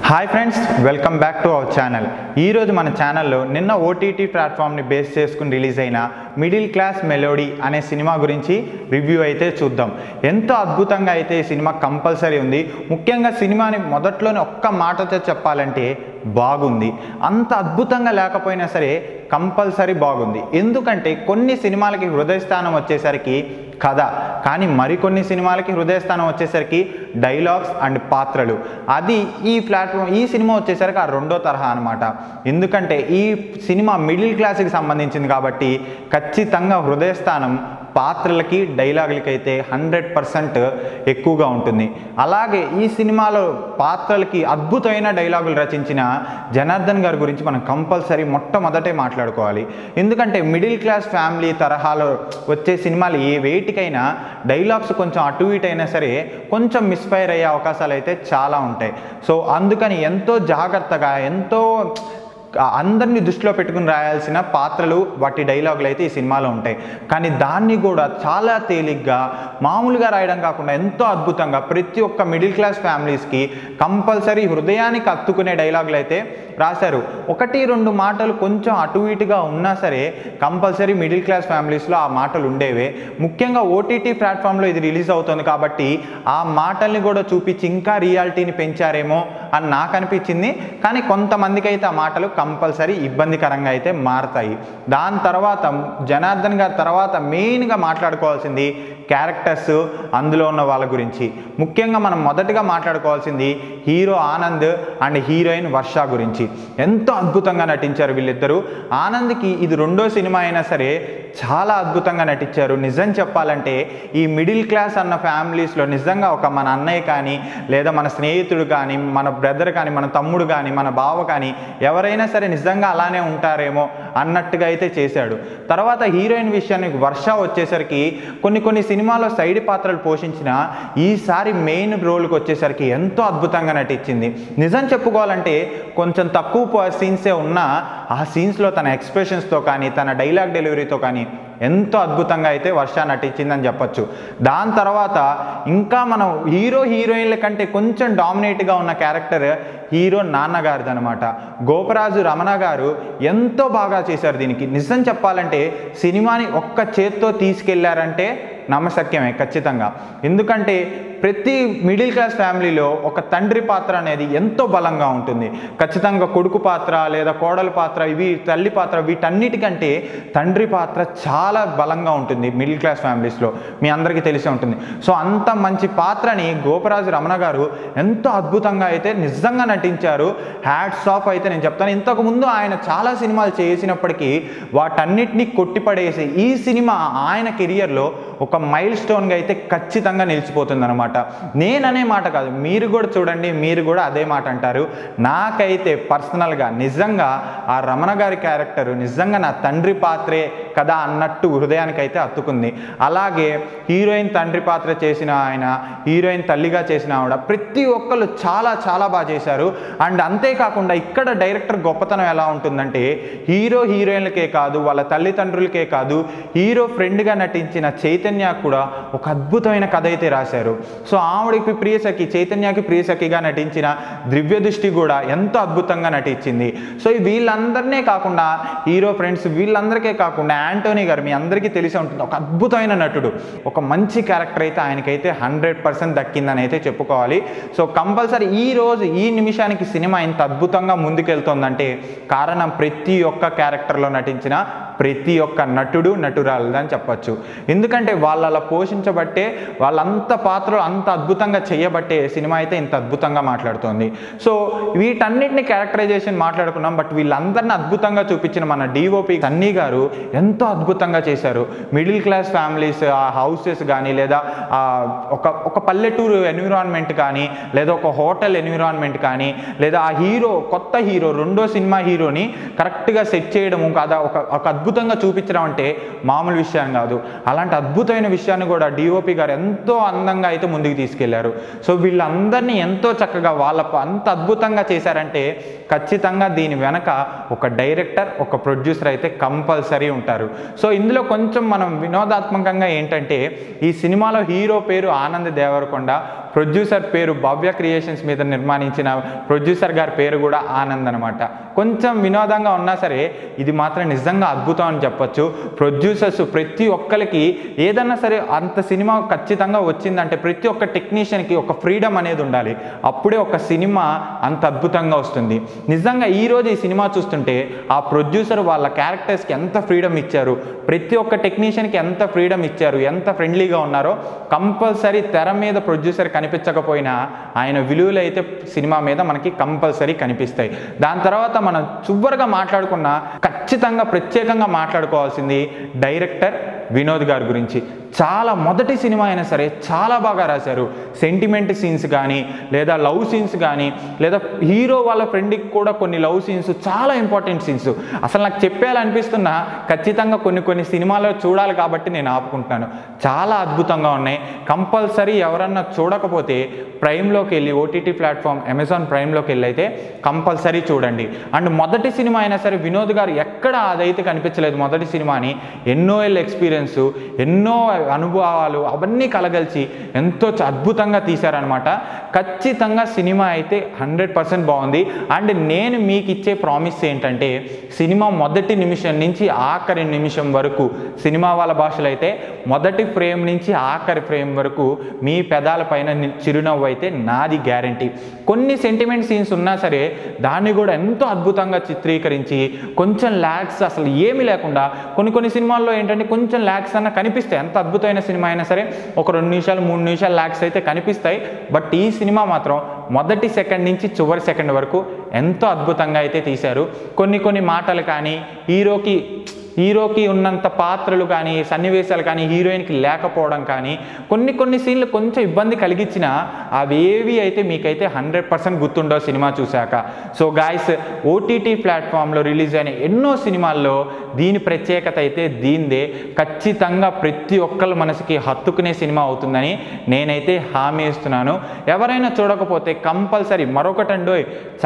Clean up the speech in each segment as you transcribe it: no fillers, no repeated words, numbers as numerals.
Hi friends, welcome back to our channel. ఈరోజు మన ఛానల్లో నిన్న ఓటీటీ ప్లాట్ఫామ్ని బేస్ చేసుకుని రిలీజ్ అయిన మిడిల్ క్లాస్ మెలోడీ అనే సినిమా గురించి రివ్యూ అయితే చూద్దాం. ఎంతో అద్భుతంగా అయితే ఈ సినిమా కంపల్సరీ ఉంది. ముఖ్యంగా సినిమాని మొదట్లోనే ఒక్క మాటతో చెప్పాలంటే బాగుంది. అంత అద్భుతంగా లేకపోయినా సరే కంపల్సరీ బాగుంది. ఎందుకంటే కొన్ని సినిమాలకి హృదయస్థానం వచ్చేసరికి కథ, కానీ మరికొన్ని సినిమాలకి హృదయస్థానం వచ్చేసరికి డైలాగ్స్ అండ్ పాత్రలు. అది ఈ సినిమా వచ్చేసరికి ఆ రెండో తరహా అనమాట. ఎందుకంటే ఈ సినిమా మిడిల్ క్లాస్కి సంబంధించింది కాబట్టి ఖచ్చితంగా హృదయస్థానం పాత్రలకి డైలాగులకి అయితే 100% ఎక్కువగా ఉంటుంది. అలాగే ఈ సినిమాలో పాత్రలకి అద్భుతమైన డైలాగులు రచించిన జనార్దన్ గారి గురించి మనం కంపల్సరీ మొట్టమొదటే మాట్లాడుకోవాలి. ఎందుకంటే మిడిల్ క్లాస్ ఫ్యామిలీ తరహాలో వచ్చే సినిమాలు ఏ వేటికైనా డైలాగ్స్ కొంచెం అటు ఇటు అయినా సరే కొంచెం మిస్ఫైర్ అయ్యే అవకాశాలు అయితే చాలా ఉంటాయి. సో అందుకని ఎంతో జాగ్రత్తగా ఎంతో అందరినీ దృష్టిలో పెట్టుకుని రాయాల్సిన పాత్రలు వాటి డైలాగులు అయితే ఈ సినిమాలో ఉంటాయి. కానీ దాన్ని కూడా చాలా తేలిగ్గా మామూలుగా రాయడం కాకుండా ఎంతో అద్భుతంగా ప్రతి ఒక్క మిడిల్ క్లాస్ ఫ్యామిలీస్కి కంపల్సరీ హృదయానికి హత్తుకునే డైలాగులు అయితే రాశారు. 1-2 మాటలు కొంచెం అటు ఇటుగా ఉన్నా సరే కంపల్సరీ మిడిల్ క్లాస్ ఫ్యామిలీస్లో ఆ మాటలు ఉండేవే. ముఖ్యంగా ఓటీటీ ప్లాట్ఫామ్లో ఇది రిలీజ్ అవుతుంది కాబట్టి ఆ మాటల్ని కూడా చూపించి ఇంకా రియాలిటీని పెంచారేమో అని నాకు అనిపించింది. కానీ కొంతమందికి అయితే ఆ మాటలు కంపల్సరీ ఇబ్బందికరంగా అయితే మారతాయి. దాని తర్వాత జనార్దన్ గారి తర్వాత మెయిన్గా మాట్లాడుకోవాల్సింది క్యారెక్టర్స్, అందులో ఉన్న వాళ్ళ గురించి. ముఖ్యంగా మనం మొదటగా మాట్లాడుకోవాల్సింది హీరో ఆనంద్ అండ్ హీరోయిన్ వర్ష గురించి. ఎంతో అద్భుతంగా నటించారు వీళ్ళిద్దరూ. ఆనంద్కి ఇది రెండో సినిమా అయినా సరే చాలా అద్భుతంగా నటించారు. నిజం చెప్పాలంటే ఈ మిడిల్ క్లాస్ అన్న ఫ్యామిలీస్లో నిజంగా ఒక మన అన్నయ్య కానీ లేదా మన స్నేహితుడు కానీ మన బ్రదర్ కానీ మన తమ్ముడు కానీ మన బావ కానీ ఎవరైనా సరే నిజంగా అలానే ఉంటారేమో అన్నట్టుగా అయితే చేశాడు. తర్వాత హీరోయిన్ విషయానికి వర్ష వచ్చేసరికి కొన్ని సినిమాలో సైడ్ పాత్రలు పోషించిన ఈసారి మెయిన్ రోల్కి వచ్చేసరికి ఎంతో అద్భుతంగా నటించింది. నిజం చెప్పుకోవాలంటే కొంచెం తక్కువ సీన్సే ఉన్నా ఆ సీన్స్లో తన ఎక్స్ప్రెషన్స్తో కానీ తన డైలాగ్ డెలివరీతో కానీ ఎంతో అద్భుతంగా అయితే వర్ష నటించిందని చెప్పచ్చు. దాని తర్వాత ఇంకా మనం హీరోయిన్ల కంటే కొంచెం డామినేట్గా ఉన్న క్యారెక్టర్ హీరో నాన్నగారిది అనమాట. గోపరాజు రమణ గారు ఎంతో బాగా చేశారు దీనికి. నిజం చెప్పాలంటే సినిమాని ఒక్క చేత్తో తీసుకెళ్లారంటే నమ్మశక్యమే ఖచ్చితంగా. ఎందుకంటే ప్రతి మిడిల్ క్లాస్ ఫ్యామిలీలో ఒక తండ్రి పాత్ర అనేది ఎంతో బలంగా ఉంటుంది. ఖచ్చితంగా కొడుకు పాత్ర లేదా కోడల పాత్ర, తల్లి పాత్ర, వీటన్నిటికంటే తండ్రి పాత్ర చాలా బలంగా ఉంటుంది మిడిల్ క్లాస్ ఫ్యామిలీస్లో. మీ అందరికీ తెలిసే ఉంటుంది. సో అంత మంచి పాత్రని గోపరాజు రమణ గారు ఎంతో అద్భుతంగా అయితే నిజంగా నటించారు. హ్యాట్స్ ఆఫ్ అయితే నేను చెప్తాను. ఇంతకుముందు ఆయన చాలా సినిమాలు చేసినప్పటికీ వాటన్నిటినీ కొట్టిపడేసి ఈ సినిమా ఆయన కెరియర్లో ఒక మైల్ స్టోన్గా అయితే ఖచ్చితంగా నిలిచిపోతుంది అనమాట. నేననే మాట కాదు, మీరు కూడా చూడండి, మీరు కూడా అదే మాట అంటారు. నాకైతే పర్సనల్గా నిజంగా ఆ రమణ గారి క్యారెక్టర్ నిజంగా నా తండ్రి పాత్రే కదా అన్నట్టు హృదయానికి అయితే హత్తుకుంది. అలాగే హీరోయిన్ తండ్రి పాత్ర చేసిన ఆయన, హీరోయిన్ తల్లిగా చేసిన ఆవిడ, ప్రతి ఒక్కళ్ళు చాలా చాలా బాగా చేశారు. అండ్ అంతేకాకుండా ఇక్కడ డైరెక్టర్ గొప్పతనం ఎలా ఉంటుందంటే హీరోయిన్లకే కాదు, వాళ్ళ తల్లిదండ్రులకే కాదు, హీరో ఫ్రెండ్గా నటించిన చైతన్య కూడా ఒక అద్భుతమైన కథ అయితే రాశారు. సో ఆవిడకి చైతన్యకి ప్రియసఖిగా నటించిన దివ్య దృష్టి కూడా ఎంతో అద్భుతంగా నటించింది. సో వీళ్ళందరినీ కాకుండా హీరో ఫ్రెండ్స్ వీళ్ళందరికీ కాకుండా యాంటోనీ గారు మీ అందరికీ తెలిసి ఉంటుంది, ఒక అద్భుతమైన నటుడు. ఒక మంచి క్యారెక్టర్ అయితే ఆయనకైతే 100% దక్కిందని అయితే చెప్పుకోవాలి. సో కంపల్సరీ ఈ నిమిషానికి సినిమా ఇంత అద్భుతంగా ముందుకెళ్తుందంటే కారణం ప్రతి ఒక్క క్యారెక్టర్లో నటించిన ప్రతి ఒక్క నటుడు నటురాలని చెప్పచ్చు. ఎందుకంటే వాళ్ళ పోషించబట్టే, వాళ్ళంత పాత్రలు అంత అద్భుతంగా చేయబట్టే సినిమా అయితే ఇంత అద్భుతంగా మాట్లాడుతోంది. సో వీటన్నిటిని క్యారెక్టరైజేషన్ మాట్లాడుకున్నాం. బట్ వీళ్ళందరినీ అద్భుతంగా చూపించిన మన డిఓపి సన్నీ గారు ఎంతో అద్భుతంగా చేశారు. మిడిల్ క్లాస్ ఫ్యామిలీస్ ఆ హౌసెస్ కానీ లేదా ఒక పల్లెటూరు ఎన్విరాన్మెంట్ కానీ లేదా ఒక హోటల్ ఎన్విరాన్మెంట్ కానీ లేదా ఆ కొత్త హీరో రెండో సినిమా హీరోని కరెక్ట్గా సెట్ చేయడము కాదా ఒక అద్భుతంగా చూపించడం అంటే మామూలు విషయం కాదు. అలాంటి అద్భుతమైన విషయాన్ని కూడా డిఓపి గారు ఎంతో అందంగా అయితే ముందుకు తీసుకెళ్లారు. సో వీళ్ళందరినీ ఎంతో చక్కగా అంత అద్భుతంగా చేశారంటే ఖచ్చితంగా దీని వెనక ఒక డైరెక్టర్, ఒక ప్రొడ్యూసర్ అయితే కంపల్సరీ ఉంటారు. సో ఇందులో కొంచెం మనం వినోదాత్మకంగా ఏంటంటే ఈ సినిమాలో హీరో పేరు ఆనంద్ దేవరకొండ, ప్రొడ్యూసర్ పేరు భవ్య క్రియేషన్స్ మీద నిర్మాణించిన ప్రొడ్యూసర్ గారి పేరు కూడా ఆనంద్ అనమాట. కొంచెం వినోదంగా ఉన్నా సరే ఇది మాత్రం నిజంగా అద్భుతం అని చెప్పొచ్చు. ప్రొడ్యూసర్స్ ప్రతి ఒక్కరికి ఏదన్నా సరే అంత సినిమా ఖచ్చితంగా వచ్చిందంటే ప్రతి ఒక్క టెక్నీషియన్కి ఒక ఫ్రీడమ్ అనేది ఉండాలి. అప్పుడే ఒక సినిమా అంత అద్భుతంగా వస్తుంది. నిజంగా ఈరోజు ఈ సినిమా చూస్తుంటే ఆ ప్రొడ్యూసర్ వాళ్ళ క్యారెక్టర్స్కి ఎంత ఫ్రీడమ్ ఇచ్చారు, ప్రతి ఒక్క టెక్నీషియన్కి ఎంత ఫ్రీడమ్ ఇచ్చారు, ఎంత ఫ్రెండ్లీగా ఉన్నారో. కంపల్సరీ తెర మీద ప్రొడ్యూసర్ కనిపించకపోయినా ఆయన విలువలు అయితే సినిమా మీద మనకి కంపల్సరీ కనిపిస్తాయి. దాని తర్వాత మనం చివరిగా మాట్లాడుకున్న ఖచ్చితంగా ప్రత్యేకంగా మాట్లాడుకోవాల్సింది డైరెక్టర్ వినోద్ గారి గురించి. చాలా మొదటి సినిమా అయినా సరే చాలా బాగా రాశారు. సెంటిమెంట్ సీన్స్ కానీ లేదా లవ్ సీన్స్ కానీ లేదా హీరో వాళ్ళ ఫ్రెండ్కి కూడా కొన్ని లవ్ సీన్స్ చాలా ఇంపార్టెంట్ సీన్స్. అసలు నాకు చెప్పేయాలనిపిస్తున్నా ఖచ్చితంగా కొన్ని సినిమాలో చూడాలి కాబట్టి నేను ఆపుకుంటున్నాను. చాలా అద్భుతంగా ఉన్నాయి. కంపల్సరీ ఎవరన్నా చూడకపోతే ప్రైమ్లోకి వెళ్ళి ఓటీటీ ప్లాట్ఫామ్ అమెజాన్ ప్రైమ్లోకి వెళ్ళి అయితే కంపల్సరీ చూడండి. అండ్ మొదటి సినిమా అయినా సరే వినోద్ గారు ఎక్కడ అదైతే కనిపించలేదు. మొదటి సినిమాని ఎన్నో ఏళ్ళ ఎక్స్పీరియన్స్, ఎన్నో అనుభవాలు అవన్నీ కలగలిసి ఎంతో అద్భుతంగా తీశారనమాట. ఖచ్చితంగా సినిమా అయితే 100% బాగుంది. అండ్ నేను మీకు ఇచ్చే ప్రామిస్ ఏంటంటే సినిమా మొదటి నిమిషం నుంచి ఆఖరి నిమిషం వరకు, సినిమా వాళ్ళ భాషలో అయితే మొదటి ఫ్రేమ్ నుంచి ఆఖరి ఫ్రేమ్ వరకు మీ పెదాల పైన చిరునవ్వు అయితే నాది గ్యారంటీ. కొన్ని సెంటిమెంట్ సీన్స్ ఉన్నా సరే దాన్ని కూడా ఎంతో అద్భుతంగా చిత్రీకరించి కొంచెం ల్యాగ్స్ అసలు ఏమీ లేకుండా కొన్ని సినిమాల్లో ఏంటంటే కొంచెం ల్యాగ్స్ అన్న కనిపిస్తాయి. ఎంత అద్భుతమైన సినిమా అయినా సరే ఒక 2 నిమిషాలు 3 నిమిషాలు ల్యాగ్స్ అయితే కనిపిస్తాయి. బట్ ఈ సినిమా మాత్రం మొదటి సెకండ్ నుంచి చివరి సెకండ్ వరకు ఎంతో అద్భుతంగా అయితే తీశారు. కొన్ని మాటలు కానీ హీరోకి ఉన్నంత పాత్రలు కానీ సన్నివేశాలు కానీ హీరోయిన్కి లేకపోవడం కానీ కొన్ని సీన్లు కొంచెం ఇబ్బంది కలిగించినా అవేవి అయితే మీకైతే 100% గుర్తుండవు సినిమా చూశాక. సో గాయస్, ఓటీటీ ప్లాట్ఫామ్లో రిలీజ్ అయిన ఎన్నో సినిమాల్లో దీని ప్రత్యేకత అయితే దీందే. ఖచ్చితంగా ప్రతి ఒక్కళ్ళ మనసుకి హత్తుకునే సినిమా అవుతుందని నేనైతే హామీ ఇస్తున్నాను. ఎవరైనా చూడకపోతే కంపల్సరీ మరొకటండో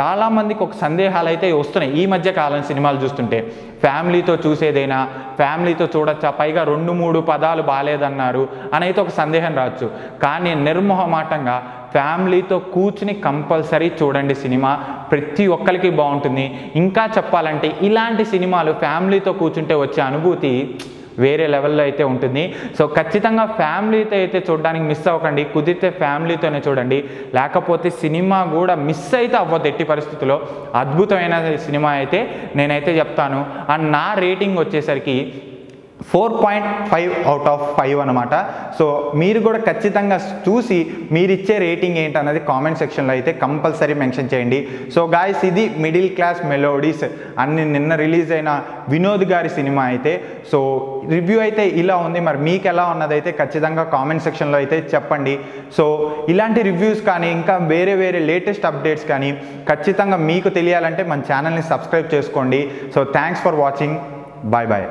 చాలామందికి ఒక సందేహాలు అయితే వస్తున్నాయి ఈ మధ్య కాలం సినిమాలు చూస్తుంటే. ఫ్యామిలీతో చూసేదైనా, ఫ్యామిలీతో చూడొచ్చా, పైగా 2-3 పదాలు బాగాలేదన్నారు అని అయితే ఒక సందేహం రావచ్చు. కానీ నిర్మోహమాటంగా ఫ్యామిలీతో కూర్చుని కంపల్సరీ చూడండి సినిమా. ప్రతి ఒక్కరికి బాగుంటుంది. ఇంకా చెప్పాలంటే ఇలాంటి సినిమాలు ఫ్యామిలీతో కూర్చుంటే వచ్చే అనుభూతి వేరే లెవెల్లో అయితే ఉంటుంది. సో ఖచ్చితంగా ఫ్యామిలీతో అయితే చూడడానికి మిస్ అవ్వకండి. కుదిరితే ఫ్యామిలీతోనే చూడండి, లేకపోతే సినిమా కూడా మిస్ అయితే అవ్వదు ఎట్టి పరిస్థితుల్లో. అద్భుతమైన సినిమా అయితే నేనైతే చెప్తాను. అండ్ నా రేటింగ్ వచ్చేసరికి 4.5/5 అనమాట. సో మీరు కూడా ఖచ్చితంగా చూసి మీరిచ్చే రేటింగ్ ఏంటన్నది కామెంట్ సెక్షన్లో అయితే కంపల్సరీ మెన్షన్ చేయండి. సో గాయస్, ఇది మిడిల్ క్లాస్ మెలోడీస్ అన్ని నిన్న రిలీజ్ అయిన వినోద్ గారి సినిమా అయితే. సో రివ్యూ అయితే ఇలా ఉంది. మరి మీకు ఎలా ఉన్నదైతే ఖచ్చితంగా కామెంట్ సెక్షన్లో అయితే చెప్పండి. సో ఇలాంటి రివ్యూస్ కానీ ఇంకా వేరే లేటెస్ట్ అప్డేట్స్ కానీ ఖచ్చితంగా మీకు తెలియాలంటే మన ఛానల్ని సబ్స్క్రైబ్ చేసుకోండి. So thanks for watching. Bye.